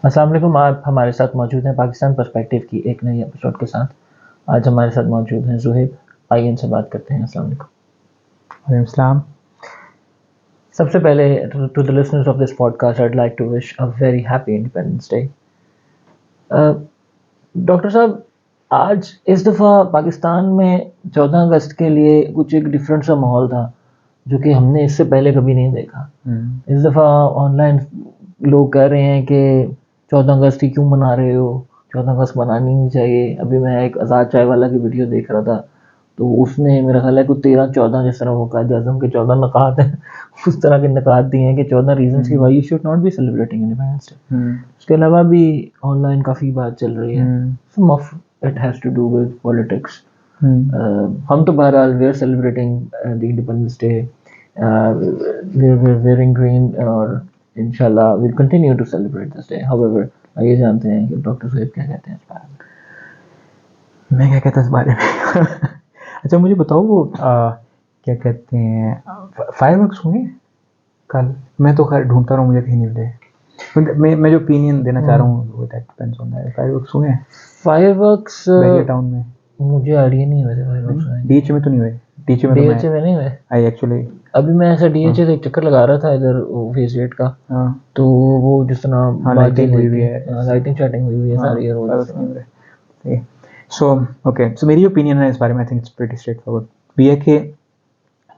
अस्सलाम वालेकुम। आप हमारे साथ मौजूद हैं पाकिस्तान पर्सपेक्टिव की एक नई एपिसोड के साथ। आज हमारे साथ मौजूद हैं ज़ुहैब। आइए इनसे बात करते हैं। अस्सलाम वालेकुम। वालेकुम सलाम। सबसे पहले to the listeners of this podcast I would like to wish a very happy Independence Day. Doctor साहब, आज इस दफ़ा पाकिस्तान में 14 अगस्त के लिए कुछ एक डिफरेंट सा माहौल था जो कि हमने इससे पहले कभी नहीं देखा। इस दफ़ा ऑनलाइन लोग कह रहे हैं कि 14 अगस्त ही क्यों मना रहे हो, 14 अगस्त मनानी नहीं चाहिए। अभी मैं एक आज़ाद चाय वाला की वीडियो देख रहा था, तो उसने मेरा ख्याल है कुछ 13-14 जिस तरह वो कायद आज़म के 14 नकात हैं उस तरह के नकात दिए हैं कि 14 रीजंस की why you should not be celebrating independence day. उसके अलावा भी ऑनलाइन काफ़ी बात चल रही है। Some of it has to do with politics. हम तो बहरहाल we are celebrating the independence day, we're wearing green और इंशाल्लाह we'll continue to celebrate this day. However, आइए जानते हैं कि डॉक्टर ज़ुहैब क्या कहते हैं इस बारे में। मैं क्या कहता इस बारे में अच्छा मुझे बताओ वो क्या कहते हैं फायरवर्क्स हुए कल? मैं तो खैर ढूंढता रहा हूँ, मुझे कहीं नहीं मिले। मैं जो ओपिनियन देना चाह रहा हूँ वो that depends on that. Fireworks हुए हैं फायरवर्क्स बहरिया टाउन में? मुझे आइडिया नहीं हुआ फायरवर्क्स हुए। डीएचए में तो नहीं हुए? डीएचए में तो डीएचए में नहीं हुए। आई एक्चुअली अभी मैं ऐसा डीएचए से एक चक्कर लगा रहा था इधर फेज 8 का, तो वो जिस तरह लाइटिंग हुई हुई है, लाइटिंग शाइटिंग हुई हुई है सारी और सो ओके। सो मेरी ओपिनियन है इस बारे में, I think it's pretty straight forward भी है कि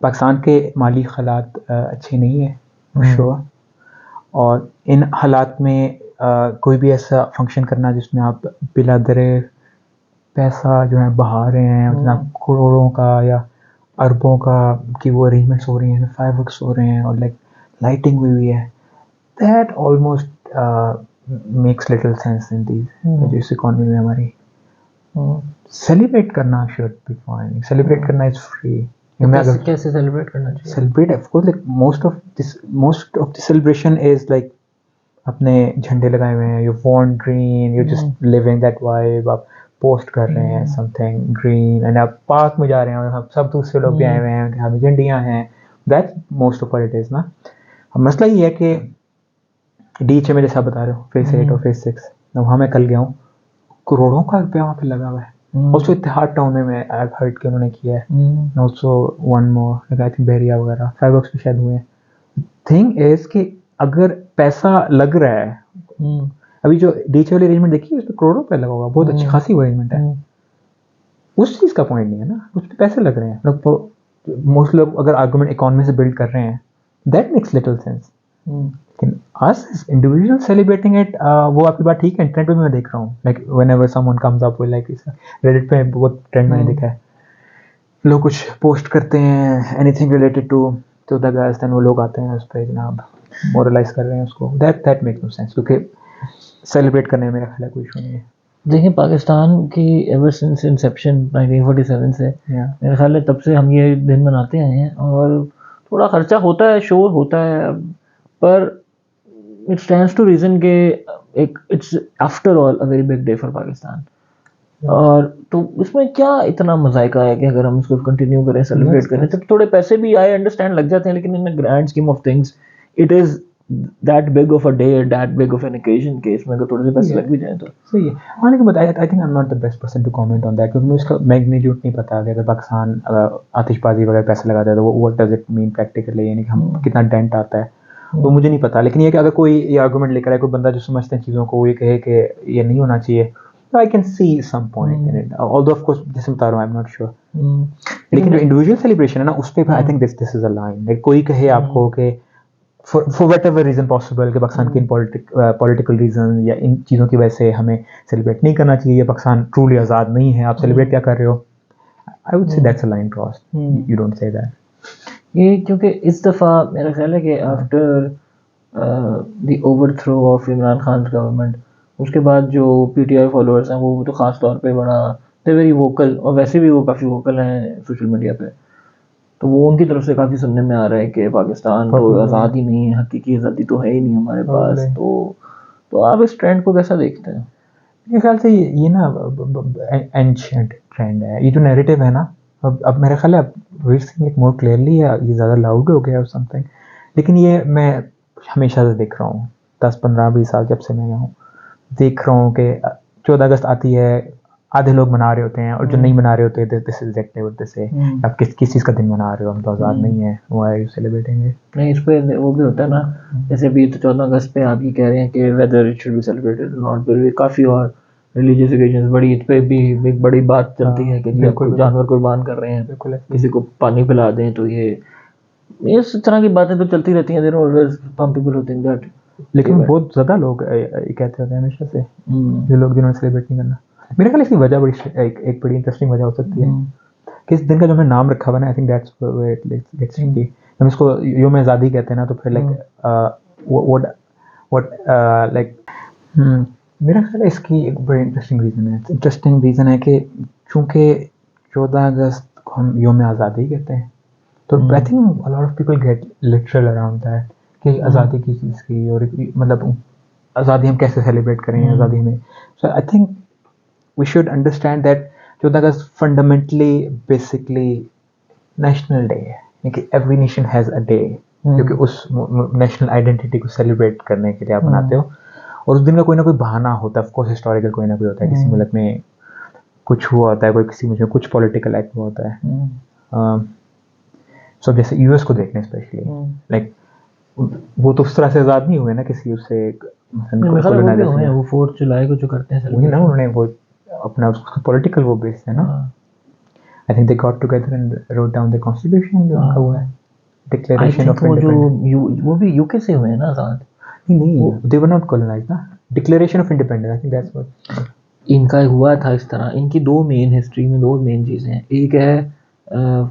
पाकिस्तान के माली हालात अच्छे नहीं है श्योर, और इन हालात में कोई भी ऐसा फंक्शन करना जिसमें आप बिला दरे पैसा जो है बहा रहे हैं, मतलब करोड़ों का या अरबों का कि वो अरेंजमेंट्स हो रही हैं, फायरवर्क्स हो रहे हैं और लाइक लाइटिंग हुई हुई है, that almost makes little sense in these जिस इकॉनमी में हमारी। सेलिब्रेट करना शुड बी फाइन, सेलिब्रेट करना इज फ्री। कैसे सेलिब्रेट करना चाहिए? Celebrate of course, like most of the celebration is like अपने झंडे लगाए हुए हैं, you want green, you just living that vibe, आप पोस्ट कर रहे हैं समथिंग ग्रीन एंड आप पार्क में जा रहे हैं और सब दूसरे लोग भी आए हुए हैं, हमें झंडियाँ हैं, that most of it is ना। अब मसला ये है कि डीएचए में जैसा बता रहे हो फेस 8 और फेस 6, वहाँ मैं कल गया हूँ, करोड़ों का रुपया वहाँ पे लगा हुआ है। ऑल्सो इत्तेहाद टाउन में आई हैव हर्ड कि उन्होंने किया है, also one more I think बहरिया वगैरह फायरवर्क्स भी शायद हुए हैं। थिंग इज कि अगर पैसा लग रहा है, अभी जो डीएचए वाली अरेंजमेंट देखिए उसमें करोड़ों रुपया लगा होगा, बहुत अच्छी खासी अरेंजमेंट है। उस चीज़ का पॉइंट नहीं है ना, उस पर पैसे लग रहे हैं। मोस्ट लोग अगर आर्गुमेंट इकोनॉमी से बिल्ड कर रहे हैं, दैट मेक्स लिटिल सेंस। लेकिन अस इंडिविजुअल सेलिब्रेटिंग इट, वो आपकी बात ठीक है, इंटरनेट पे मैं देख रहा हूँ, like whenever someone comes up with like Reddit पे बहुत ट्रेंड मैंने देखा है, लोग कुछ पोस्ट करते हैं anything related to the girls, then वो लोग आते हैं उस पर जनाब मोरलाइज कर रहे हैं उसको, दैट मेक्स नो सेंस, क्योंकि सेलिब्रेट करने में मेरा ख्याल है कोई इशू नहीं है। देखिए, पाकिस्तान की एवर सिंस इंसेप्शन 1947 से मेरा ख्याल है तब से हम ये दिन मनाते आए हैं, और थोड़ा खर्चा होता है, शोर होता है, पर इट स्टैंड्स टू रीज़न के एक it's after all a very big day for Pakistan. और तो उसमें क्या इतना मज़ायका है कि अगर हम इसको कंटिन्यू करें, सेलिब्रेट करें, तो थोड़े पैसे भी आई अंडरस्टैंड लग जाते हैं, लेकिन in grand scheme of things it is that big of a day, that big of an occasion के इसमें अगर थोड़े से पैसे लग भी जाएं तो सही है। हाँ, लेकिन I think I am not the best person to comment on that, क्योंकि मुझे इसका मैग्नीट्यूड नहीं पता कि अगर पाकिस्तान आतिशबाजी वगैरह पैसे लगाता है तो वो what does it mean practically, यानी कि हम कितना डेंट आता है वो मुझे नहीं पता। लेकिन ये कि अगर कोई ये आर्गूमेंट लेकर आए, कोई बंदा जो समझते हैं चीज़ों को, ये कहे कि ये नहीं होना चाहिए, तो I can see some point in it, although of course जैसे बता रहा हूँ आई एम नॉट श्योर। लेकिन जो इंडिविजुअल सेलिब्रेशन है ना, उस पर I think this is a line, like कोई कहे आपको कि for whatever reason possible कि पाकिस्तान के इन पॉलिटिकल रीजन या इन चीज़ों की वजह से हमें सेलिब्रेट नहीं करना चाहिए, पाकिस्तान ट्रूली आज़ाद नहीं है, आप सेलिब्रेट क्या कर रहे हो, I would say that's a line cross, you don't say that. ये क्योंकि इस दफ़ा मेरा ख्याल है कि after the overthrow of Imran Khan government, उसके बाद जो पीटीआई फॉलोअर्स हैं वो तो ख़ास तौर पे बड़ा दे वेरी वोकल, और वैसे भी वो काफ़ी वोकल हैं सोशल मीडिया पे, तो वो उनकी तरफ से काफ़ी सुनने में आ रहा है कि पाकिस्तान तो आज़ाद ही नहीं है, हकीकी आज़ादी तो है ही नहीं हमारे पास। तो आप इस ट्रेंड को कैसा देखते हैं? मेरे ख्याल से ये ना एंशिएंट ट्रेंड है, ये जो नैरेटिव है ना, अब मेरा ख्याल है अब we seeing it more clearly, या ये ज़्यादा लाउड हो गया और समथिंग, लेकिन ये मैं हमेशा से देख रहा हूँ, 10 15 20 साल जब से मैं यहाँ हूँ। देख रहा हूँ कि 14 अगस्त आती है, आधे लोग मना रहे होते हैं और जो नहीं मना रहे होते हैं दिस इज एक्टिव से आप किस चीज़ का दिन मना रहे हो, हम तो आज़ाद नहीं है, why are you celebrating it? नहीं, इस पे वो भी होता है ना, जैसे अभी तो 14 अगस्त पे आप ये कह रहे हैं कि whether it should be celebrated not, पर काफ़ी और रिलीजियस ओकेजन्स बड़ी इस पे भी एक बड़ी बात चलती है कि जी आप कोई जानवर कुर्बान कर रहे हैं, बिल्कुल किसी को पानी पिला दें, तो ये इस तरह की बातें तो चलती रहती हैं, there always some people who think that. लेकिन बहुत ज़्यादा लोग ये कहते होते हैं हमेशा से, जो लोग जिन्होंने सेलिब्रेट नहीं करना। मेरे ख्याल इसकी वजह बड़ी एक बड़ी इंटरेस्टिंग वजह हो सकती है कि इस दिन का जो हमें नाम रखा हुआ है ना, I think that's where it gets tricky. हम इसको योम आज़ादी कहते हैं ना, तो फिर लाइक व्हाट लाइक मेरा ख्याल है इसकी एक बड़ी इंटरेस्टिंग रीज़न है। इंटरेस्टिंग रीज़न है कि चूँकि 14 अगस्त को हम योम आज़ादी कहते हैं, तो I think a lot of people get literal around that कि आज़ादी की चीज़ की, और मतलब आज़ादी हम कैसे सेलिब्रेट करें आज़ादी में। So I think we should understand that 14 अगस्त फंडामेंटली बेसिकली नेशनल डे है, कि every nation has a day क्योंकि उस नेशनल आइडेंटिटी को सेलिब्रेट करने के लिए आप बनाते हो, और उस दिन का कोई ना कोई बहाना होता है, ऑफ कोर्स हिस्टोरिकल कोई ना कोई होता है, किसी मुल्क में कुछ हुआ होता है, कोई किसी मुल्क में कुछ पॉलिटिकल एक्ट हुआ होता है। सो जैसे यूएस को देखने स्पेशली, लाइक वो तो उस तरह से आज़ाद नहीं हुए ना किसी उससे वो 4 जुलाई को जो करते हैं वही ना, उन्होंने वो अपना पॉलिटिकल वो बेस है ना। I think they got together and wrote down the constitution, जो उनका वो है डिक्लेरेशन ऑफ इंडिपेंडेंस। वो भी यूके से हुए हैं ना आज़ाद? नहीं, दे वर नॉट कॉलोनाइज्ड ना, declaration of independence, I think that's what इनका हुआ था इस तरह। इनकी दो मेन हिस्ट्री में दो मेन चीज़ें हैं, एक है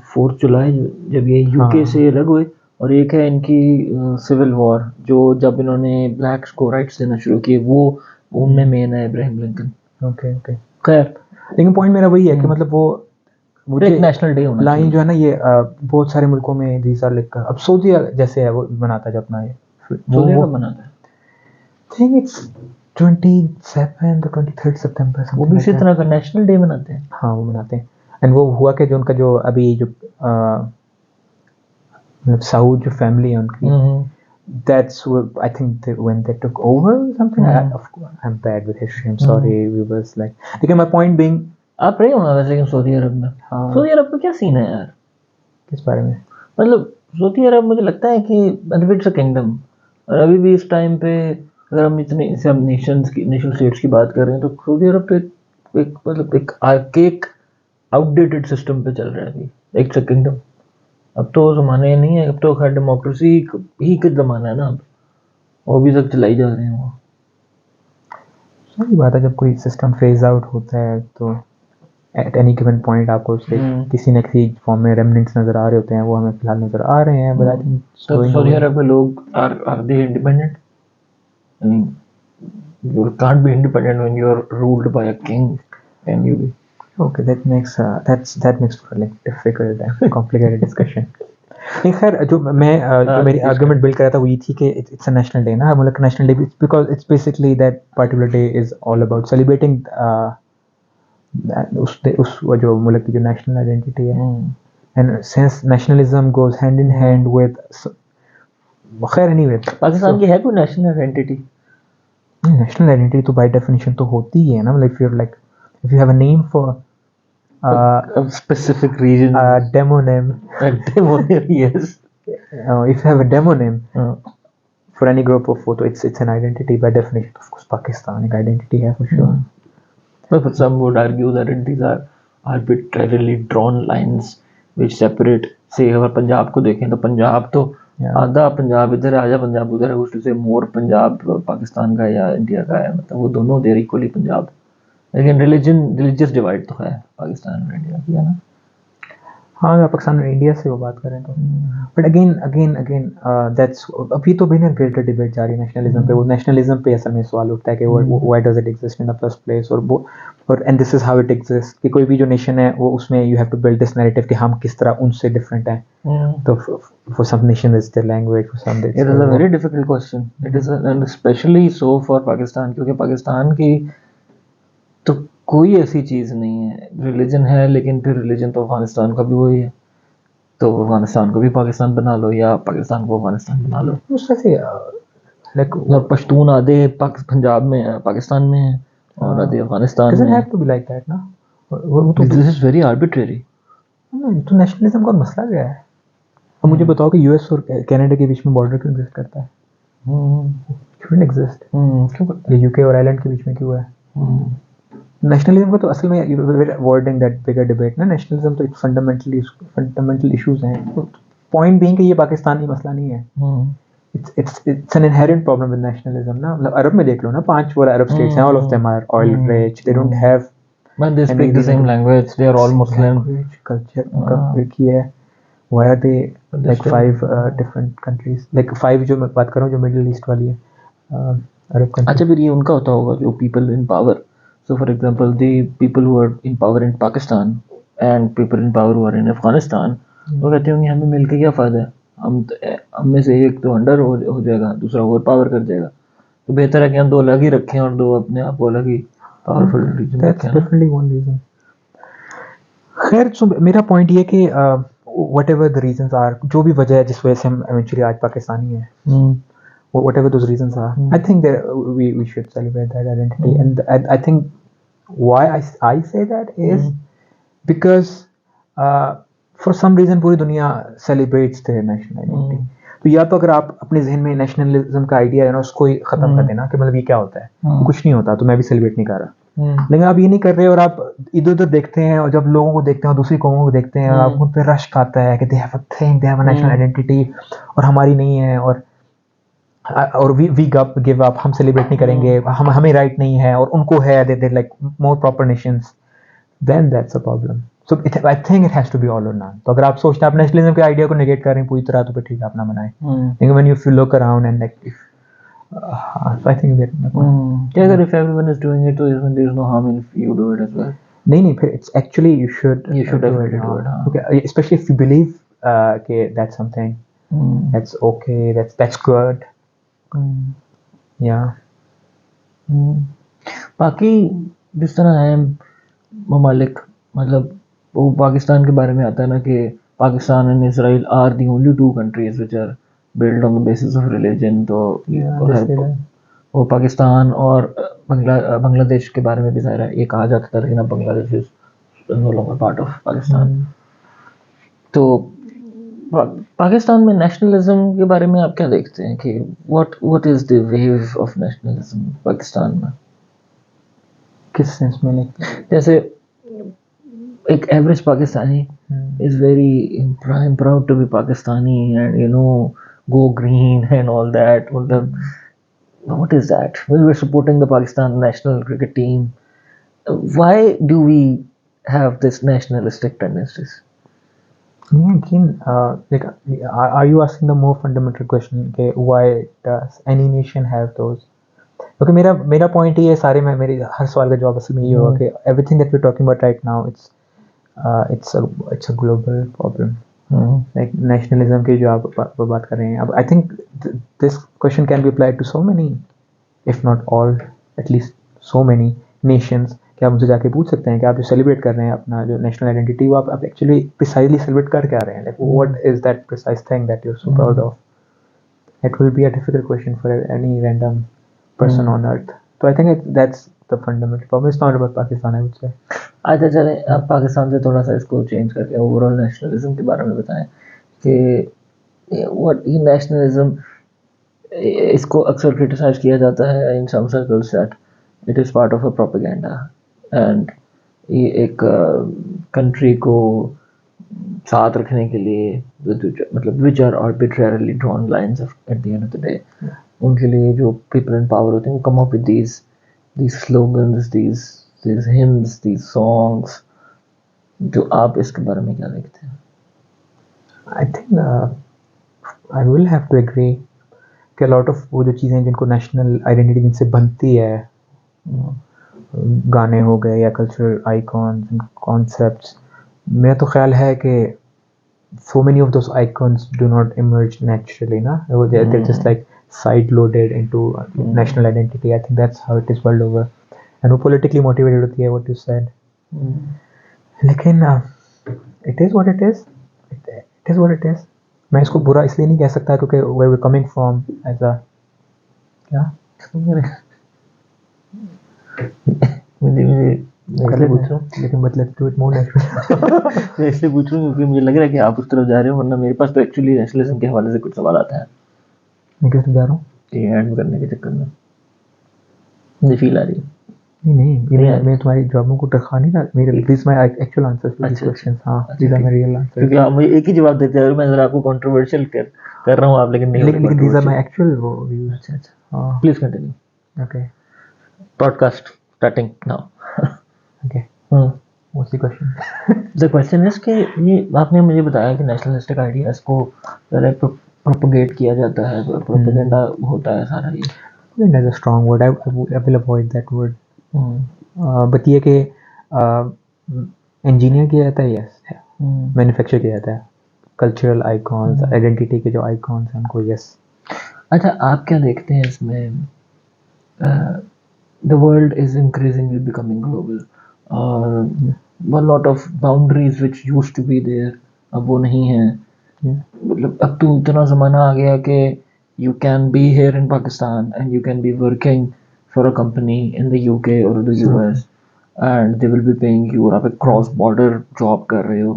4 जुलाई जब ये यूके से अलग हुए, और एक है इनकी सिविल वॉर, जो जब इन्होंने ब्लैक्स को राइट्स देना शुरू किए, वो उनमें मेन है इब्राहिम लिंकन। ओके ओके, खैर लेकिन पॉइंट मेरा वही है कि मतलब वो मुझे एक नेशनल डे होना लाइन जो है ना, ये बहुत सारे मुल्कों में दीज आर लिखकर, अब सऊदी जैसे है वो बनाता है जो अपना ये सऊदी अरब बनाता है, थिंक इट्स 27 or 23 सितंबर, वो भी इसी तरह का नेशनल डे मनाते हैं। हाँ वो मनाते हैं। एंड वो हुआ कि जो उनका जो अभी जो मतलब सऊद जो फैमिली है उनकी, that's I think when they took over or something. Of course, I'm bad with history. I'm sorry, viewers. Like, लेकिन my point being, आप रहे हो ना वैसे कि सऊदी अरब में? सऊदी अरब का क्या सीन है यार? किस बारे में? मतलब सऊदी अरब मुझे लगता है कि इट्स अ किंगडम, और अभी भी इस टाइम पे अगर हम इतने सब नेशन स्टेट्स की बात कर रहे हैं, तो सऊदी अरब तो एक मतलब एक आर्केक आउटडेटेड सिस्टम पे चल रहा है अभी, एक किंगडम। अब तो ज़माने नहीं है, अब तो खैर डेमोक्रेसी ही का ज़माना है ना, अब वो भी तक चलाई जा रहे हैं वो। सही बात है, जब कोई सिस्टम फेज आउट होता है तो एट एनी गिवन पॉइंट आपको उसके किसी न किसी फॉर्म में रेमिनेंट्स नज़र आ रहे होते हैं, वो हमें फिलहाल नज़र आ रहे हैं। But I think Saudi Arab में लोग are they independent? You can't be independent when you are ruled by a king, and you okay, that makes for like difficult and complicated discussion. नहीं खैर, जो मेरी आर्गुमेंट बिल्ड कर रहा था वो ये थी कि इट्स अ नेशनल डे ना, मतलब national day because it's basically that particular day is all about celebrating उस जो मुल्क की जो नेशनल आइडेंटिटी है, and since nationalism goes hand in hand with, खैर एनीवे पाकिस्तान की है कोई नेशनल आइडेंटिटी? नेशनल आइडेंटिटी तो बाय डेफिनेशन तो होती ही है ना, मतलब if you have a name for a specific region, a demonym, yes, if you have a demonym for any group of photo, it's an identity by definition. Of course Pakistan एक identity है for sure. But some would argue that these are arbitrarily drawn lines which separate, say अगर पंजाब को देखें तो पंजाब तो आधा पंजाब इधर है, आधा पंजाब उधर है, उससे मोर पंजाब पाकिस्तान का या इंडिया का है, मतलब वो दोनों देर इक्वली पंजाब। लेकिन रिलीजियस डिवाइड तो है पाकिस्तान और इंडिया की, है ना? हाँ, पाकिस्तान और इंडिया से वो बात करें तो, बट अगेन दैट्स अभी तो भी ना ग्रेटर डिबेट जारी है नेशनलिज्म पे। वो नेशनलिज्म पे असल में सवाल उठता है कि why does it exist in the first place, और and this is how it exist, कि कोई भी जो नेशन है वो उसमें you have to build this narrative कि हम किस तरह उनसे डिफरेंट हैं। तो for some nation is the language, for some it is a very difficult question, it is and specially so for Pakistan, क्योंकि पाकिस्तान की तो कोई ऐसी चीज़ नहीं है, रिलीजन है, लेकिन फिर रिलीजन तो अफगानिस्तान का भी वही है, तो अफगानिस्तान को भी पाकिस्तान बना लो या पाकिस्तान को अफगानिस्तान बना लो। उससे Like मतलब पश्तून आधे पंजाब में है, पाकिस्तान में है, और आधे अफगानिस्तान doesn't में have है. to be like that ना. वो तो This is very arbitrary. तो नेशनलिज्म का मसला क्या है? अब मुझे बताओ कि यूएस और कनाडा के बीच में बॉर्डर क्यों एग्जिस्ट करता है? shouldn't exist. क्यों करता ये यूके और आयरलैंड के बीच में क्यों है? है? नेशनलिज्म का तो असल में अवॉइडिंग दैट बिगर डिबेट ना. नेशनलिज्म तो एक फंडामेंटल इश्यूज हैं. पॉइंट बीइंग कि ये पाकिस्तानी मसला नहीं है. It's an inherent problem with nationalism ना. मतलब अरब में देख लो ना, 5 वो अरब states हैं, all of them are oil rich, they don't have But they any speak the reason same to language. They are all Muslim. language, culture उनका एक ही है. Why are they like 5 different countries? Like 5 जो मैं बात कर रहा हूँ जो मिडिल ईस्ट वाली है अरब अच्छा, कंट्री. फिर ये उनका होता होगा जो people in power. So for example, the people who are in power in Pakistan and people in power who are in Afghanistan, वो कहते होंगे हमें मिलके क्या फ़ायदा है, हम में से एक तो अंडर हो जाएगा, दूसरा ओवर पावर कर जाएगा, तो बेहतर है कि हम दो अलग ही रखें और दो अपने आप को अलग ही पावरफुल रीजन That's रखें ना. definitely one reason. खैर so मेरा पॉइंट ये कि whatever the reasons are, जो भी वजह है जिस वजह से हम eventually आज पाकिस्तानी हैं, whatever those reasons are, I think that we should celebrate that identity. And I think why I say that is because for some reason पूरी दुनिया celebrates their national identity. तो या तो अगर आप अपने जहन में नेशनलिज्म का आइडिया है ना उसको ही खत्म कर देना कि मतलब ये क्या होता है, कुछ नहीं होता तो मैं भी सेलिब्रेट नहीं कर रहा. लेकिन आप ये नहीं कर रहे और आप इधर उधर देखते हैं और जब लोगों को देखते हैं दूसरी कौमों को देखते हैं और आपको उन पे रश्क आता है कि they have a thing, they have a national identity और हमारी नहीं है, और वी गिव अप, हम सेलिब्रेट नहीं करेंगे, हमें राइट नहीं है और उनको है, they like more proper nations, then that's a problem. So I think it has to be all or none. तो अगर आप सोचते हैं आप नेशनलिज्म के आइडिया को नेगेट कर रहे हैं पूरी तरह तो फिर ठीक है अपना मनाएं. लेकिन when you look around and like so I think that क्या अगर if everyone is doing it, तो इसमें there is no harm if you do it as well. नहीं फिर it's actually you should definitely do it. Okay, especially if you believe कि that's something that's okay, that's good. Yeah. बाकी जिस तरह है ममालिक, मतलब वो पाकिस्तान के बारे में आता है ना कि Pakistan and Israel are the only 2 countries which are built on the basis of religion. तो वो पाकिस्तान और बांग्लादेश के बारे में भी ज़ाहिर है ये कहा जाता था, लेकिन अब Bangladesh is no longer part of Pakistan. तो पाकिस्तान में नेशनलिज्म के बारे में आप क्या देखते हैं कि what is the wave of nationalism Pakistan में? किस सेंस में? जैसे एक average Pakistani is very proud to be Pakistani and go green and all that. What is that? We were supporting the Pakistan national cricket team. Why do we have this nationalistic tendencies? Yeah, again, like, are you asking the more fundamental question? Okay, why does any nation have those? Okay, मेरा point ये सारे में मेरी हर सवाल का जवाब असल में ये होगा कि everything that we're talking about right now, it's a global problem. Like nationalism की जो आप बात कर रहे हैं, अब I think this question can be applied to so many, if not all, at least so many nations. कि आप मुझसे जाके पूछ सकते हैं कि आप जो सेलिब्रेट कर रहे हैं अपना जो नेशनल आइडेंटिटी, वो आप एक्चुअली प्रिसाइजली सेलिब्रेट कर क्या रहे हैं? Like what is that precise thing that you are so proud of? It will be a difficult question for any random person on earth. So I think that's the fundamental problem. It's not about Pakistan, I would say. अच्छा चले, आप पाकिस्तान से थोड़ा सा इसको change करके overall nationalism के बारे में बताएं कि व्हाट ये नेशनलिज्म, इसको अक्सर क्रिटिसाइज किया जाता है in some circles that it is part of a propaganda and ये एक कंट्री को साथ रखने के लिए मतलब which are arbitrarily drawn lines at the end of the day. उनके लिए जो पीपल इन पावर होते हैं वो come up with these slogans, these hymns, these songs. जो आप इसके बारे में क्या देखते हैं? I think I will have to agree कि a lot of वो जो चीज़ें जिनको नेशनल आइडेंटिटी जिनसे बनती है, गाने हो गए या कल्चरल आइकॉन्स, कॉन्सेप्ट्स, मेरा तो ख्याल है कि so many of those icons do not emerge naturally, na? They're just like side loaded into national identity. I think that's how it is world over. And वो politically motivated होती है, what you said. लेकिन it is what it is. It is what it is. मैं इसको बुरा इसलिए नहीं कह सकता क्योंकि where we're coming from as a या मैं इसलिए पूछ रहा हूँ लेकिन but let's do it more natural. मैं इसलिए पूछ रहा हूँ क्योंकि मुझे लग रहा है कि आप उस तरफ जा रहे हो, वरना मेरे पास तो एक्चुअली नेशनलिज्म के हवाले से कुछ सवाल आता है मैं किस तरफ जा रहा हूँ? ये ऐड करने के चक्कर में मुझे फील आ रही है. नहीं मैं तुम्हारी जवाबों को टरखा नहीं रहा. मेरे this my actual answers to this अच्छा, क्वेश्चंस. हाँ, अच्छा, these are my real answers. क्योंकि आप मुझे एक ही जवाब देते हैं और मैं जरा आपको कंट्रोवर्शियल कर रहा हूँ आप, लेकिन नहीं हो रहे लेकिन these are my controversial. Actual views. अच्छा अच्छा, हाँ, please continue. Okay broadcast starting now. Okay. What's the question? The question is कि ये आपने मुझे बताया कि नेशनलिस्टिक आइडियाज को पहले प्रोपगेट किया जाता है, प्रोपेगेंडा होता है सारा ये. That's a strong word. I will avoid that word. But ये कि इंजीनियर किया जाता है, यस. मैन्युफैक्चर किया जाता है. कल्चरल आइकॉन्स, आइडेंटिटी के जो आइकॉन्स हैं उनको, यस. अच्छा, आप क्या देखते हैं इसमें? The world is increasingly becoming global और a lot of boundaries which used to be there अब वो नहीं है. मतलब अब तो इतना ज़माना आ गया कि you can be here in Pakistan and you can be working for a company in the UK or the US and they will be paying you, और आप एक क्रॉस बॉर्डर जॉब कर रहे हो.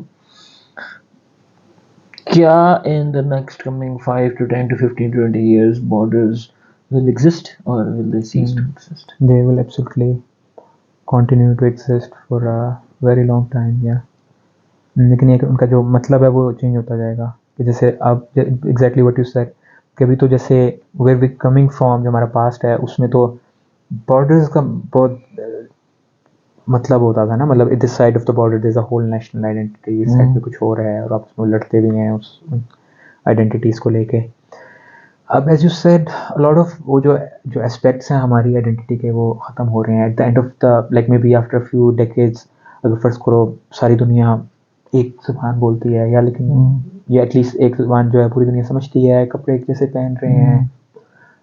क्या in the next coming 5 to 10 to 15 to 20 years borders will exist or will they cease to exist? They will absolutely continue to exist for a very long time, yeah. लेकिन ये उनका जो मतलब है वो चेंज होता जाएगा. कि जैसे अब एग्जैक्टली व्हाट यू सेड, कभी तो जैसे वेयर वी कमिंग फ्रॉम, जो हमारा पास्ट है उसमें तो बॉर्डर्स का बहुत मतलब होता था ना. मतलब this side of the border there is a whole national identity, इस साइड पे कुछ हो रहा है और आपस में लड़ते भी हैं उस आइडेंटिटीज़ को लेके. अब as you said lot of वो जो एस्पेक्ट्स हैं हमारी आइडेंटिटी के वो ख़त्म हो रहे हैं eight the end of the, like may be after few decades. अगर फर्स्ट करो सारी दुनिया एक ज़ुबान बोलती है, या लेकिन ये एटलीस्ट एक ज़ुबान जो है पूरी दुनिया समझती है, कपड़े एक जैसे पहन रहे हैं,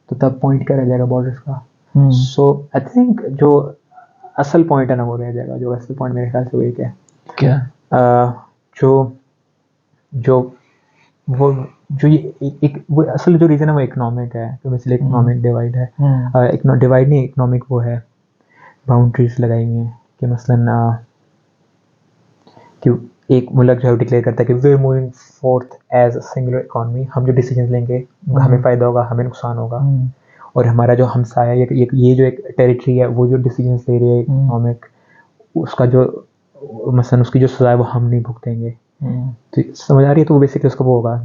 तो तब पॉइंट क्या रह जाएगा बॉर्डर्स का. सो आई थिंक जो असल पॉइंट है ना वो रह जाएगा. जो असल पॉइंट मेरे ख्याल से वही क्या जो जो वो जो ये एक वो असल जो रीज़न है वो इकोनॉमिक है. तो बेसिकली इकोनॉमिक डिवाइड है. डिवाइड नहीं, इकोनॉमिक वो है, बाउंड्रीज लगाई हुई हैं कि मसलन कि एक मुल्क जो है डिक्लेयर करता है कि we are moving forth as a singular economy. हम जो डिसीजन लेंगे हमें फ़ायदा होगा, हमें नुकसान होगा. और हमारा जो हमसाया ये जो एक टेरिटरी है वो जो डिसीजन ले रही है इकोनॉमिक, उसका जो मसलन उसकी जो सज़ा है वो हम नहीं भुगतेंगे. तो समझ आ रही है. तो वो बेसिकली उसका वो होगा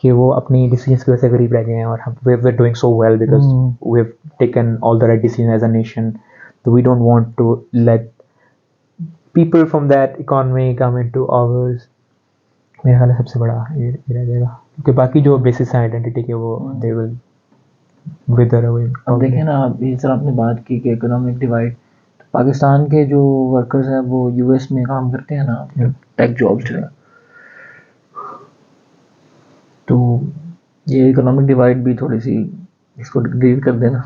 कि वो अपनी डिसीजंस की वजह से गरीब रह गए हैं और हम we are doing so well because we have taken all the right decision as a nation. तो we don't want to let people from that economy come into ours. मेरे ख्याल है सबसे बड़ा ये रह जाएगा, क्योंकि बाकी जो बेसिस है आइडेंटिटी के वो दे विल विदर अवे. अब देखें ना, आप इस तरह आपने बात की कि इकोनॉमिक डिवाइड, तो पाकिस्तान के जो वर्कर्स हैं वो यूएस में काम करते हैं ना, टेक जॉब्स जो है, तो ये इकोनॉमिक डिवाइड भी थोड़ी सी इसको डील कर देना.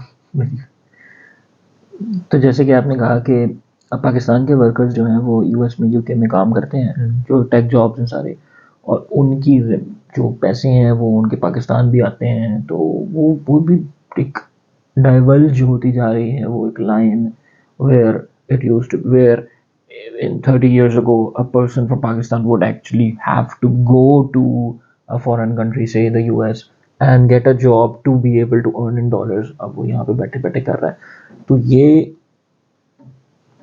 तो जैसे कि आपने कहा कि अब पाकिस्तान के वर्कर्स जो हैं वो यूएस में यूके में काम करते हैं, जो टेक जॉब्स हैं सारे, और उनकी जो पैसे हैं वो उनके पाकिस्तान भी आते हैं. तो वो भी एक डाइवर्ज होती जा रही है. वो एक line where it used to, where in 30 years ago a person from Pakistan would actually have to go to a foreign country, say the US, and get a job to be able to earn in dollars. अब वो यहाँ पे बैठे बैठे कर रहा है. तो ये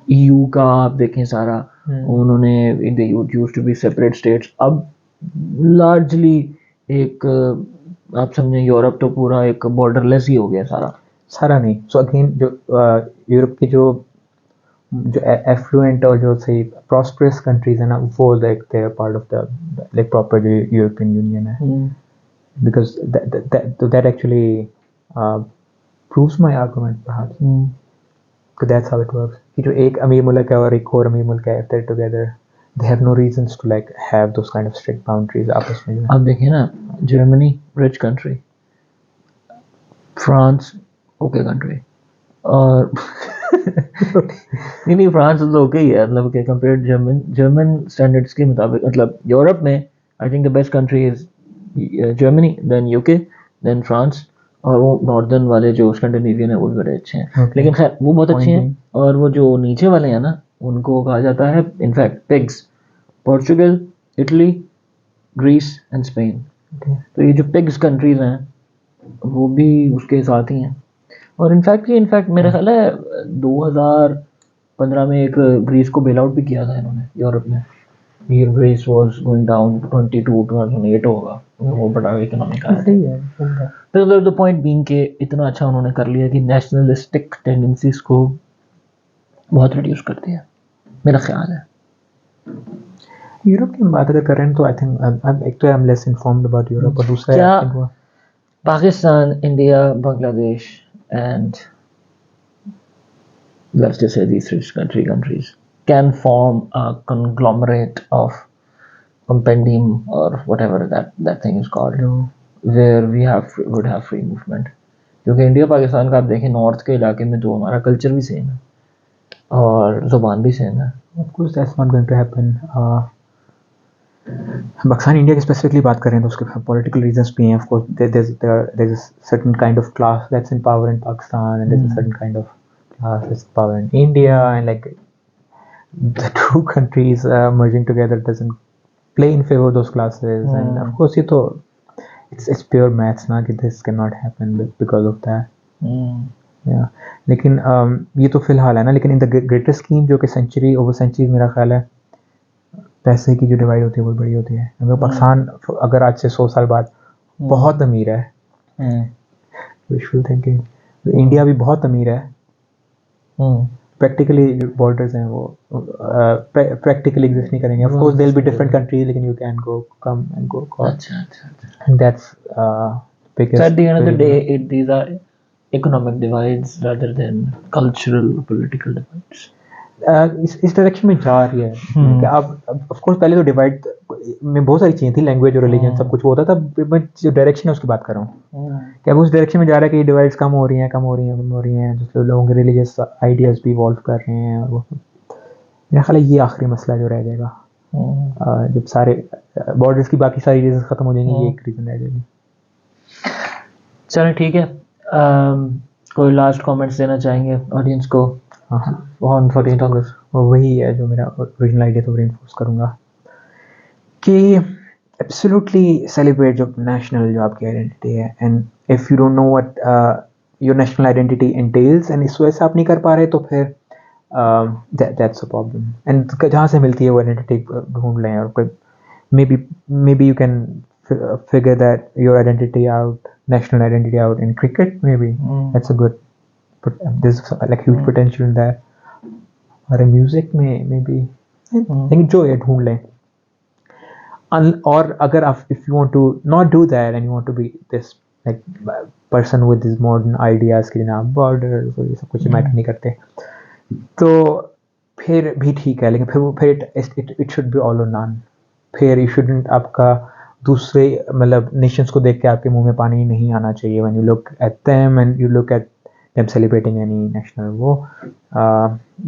EU का आप देखें सारा, उन्होंने they used to be separate states, अब largely एक आप समझें यूरोप तो पूरा एक बॉर्डरलेस ही हो गया सारा नहीं. सो अगेन जो यूरोप की जो एफ्लुएंट और जो सही प्रॉस्परस कंट्रीज है ना, वो like they are part of the like proper European Union है. Because that actually proves my argument perhaps. That's how it works कि जो एक अमीर मुल्क है और एक और अमीर मुल्क है, if they are together they have no reasons to like have those kind of strict boundaries आपस में. आप देखिए ना, Germany rich country, France okay country, और नहीं फ्रांस तो ओके ही है, मतलब कि कंपेयर्ड जर्मन स्टैंडर्ड्स के मुताबिक. मतलब यूरोप में I think the best country is Germany, then UK, then France, और वो नॉर्दर्न वाले जो स्कैंडिनेवियन है वो भी बड़े अच्छे हैं। Okay. लेकिन खैर वो बहुत अच्छे Point हैं। और वो जो नीचे वाले हैं ना उनको कहा जाता है in fact PIGS. Portugal, Italy, Greece and Spain. Okay. तो ये जो पिग्स कंट्रीज हैं वो भी उसके साथ ही हैं। और इनफैक्ट मेरा ख्याल है 2015 में एक ग्रीस को बेल आउट भी किया था इन्होंने यूरोप में। Year Greece was going down 2008 होगा। वो बड़ा इकोनॉमिक आया था। सही है, सही है। तो द पॉइंट बीइंग कि इतना अच्छा उन्होंने कर लिया कि नेशनलिस्टिक टेंडेंसीज को बहुत रिड्यूस कर दिया, मेरा ख्याल है। यूरोप की हम बात अगर कर रहे हैं तो आई थिंक एक तो I am less informed about Europe और दूसरा क्या आई थिंक वो Pakistan, India, Bangladesh and let's just say these three countries can form a conglomerate of compendium or whatever that thing is called, where we would have free movement। क्योंकि India Pakistan का आप देखें north के इलाके में तो हमारा कल्चर भी सेम है और ज़ुबान भी सेम है। Of course that's not going to happen. Pakistan India की स्पेसिफिकली बात करें तो उसके पॉलिटिकल रीजंस भी हैं। Of course there is certain kind of class that's in power in Pakistan and there is certain kind of class that's power in India, and like the two countries merging together doesn't play in favor of those classes. And of course it's pure maths ना कि this cannot happen because of that. Yeah. लेकिन ये तो फिलहाल है ना। लेकिन in the greater scheme जो कि सेंचुरी ओवर सेंचुरी मेरा ख्याल है पैसे की जो डिवाइड होती है वो बड़ी होती है। अगर पाकिस्तान अगर आज से 100 साल बाद बहुत अमीर है, विशफुल थिंकिंग, इंडिया भी बहुत अमीर है, प्रैक्टिकली बॉर्डर्स हैं वो प्रैक्टिकली एग्जिस्ट नहीं करेंगे। Of course there will be different countries लेकिन you can go come and go. अच्छा and that's biggest. at the end of the day these are economic divides rather than cultural or political divides। इस direction में जा रही है कि अब of course पहले तो डिवाइड में बहुत सारी चीज़ें थी, लैंग्वेज और रिलीजन सब कुछ होता था। मैं जो डायरेक्शन है उसकी बात कर रहा हूँ कि अब उस डायरेक्शन में जा रहा है कि डिवाइड्स कम हो रही हैं जिससे लोगों के रिलीजियस आइडियाज भी इवॉल्व कर रहे हैं। और वो मेरा ख्याल है ये आखिरी मसला जो रह जाएगा जब सारे बॉर्डर्स की बाकी सारी रीजन खत्म हो जाएंगी, ये एक रीजन रह जाएगी। चलो ठीक है, कोई लास्ट कमेंट्स देना चाहेंगे ऑडियंस को ऑन 14th अगस्त? वही है जो मेरा ओरिजिनल आइडिया तो रेनफोर्स करूँगा कि एब्सोल्युटली सेलिब्रेट जो नेशनल जो आपकी आइडेंटिटी है। And if you don't know what your national identity entails and इस वजह से आप नहीं कर पा रहे तो फिर दैट्स अ प्रॉब्लम। एंड जहाँ से मिलती है वो आइडेंटिटी ढूंढ लें। और may be you can figure that your identity out, national identity out in cricket maybe. That's a good, but there's like huge potential in that. और म्यूजिक में maybe लेकिन जो ये ढूंढ लें। और अगर आप if you want to not do that and you want to be this like person with these modern ideas कि जनाब borders और ये सब कुछ मैटर नहीं करते तो फिर भी ठीक है। लेकिन फिर it should be all or none। फिर you shouldn't आपका दूसरे मतलब नेशंस को देख के आपके मुंह में पानी नहीं आना चाहिए when you look at them and you look at them celebrating any national वो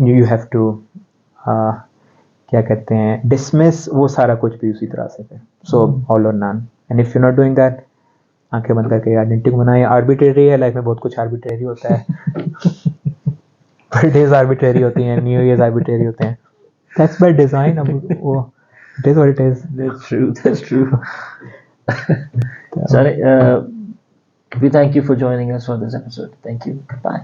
you have to क्या कहते हैं dismiss वो सारा कुछ भी उसी तरह से। so all or none and if you're not doing that आंखें बंद करके आइडेंटिटी बनाए। आर्बिट्रेरी है लाइफ में, बहुत कुछ आर्बिट्रेरी होता है बर्थडेज आर्बिट्रेरी होती हैं, न्यू ईयर्स आर्बिट्रेरी होते हैं। that's by design। अब वो it is what it is। That's true sorry we thank you for joining us for this episode. Thank you, bye।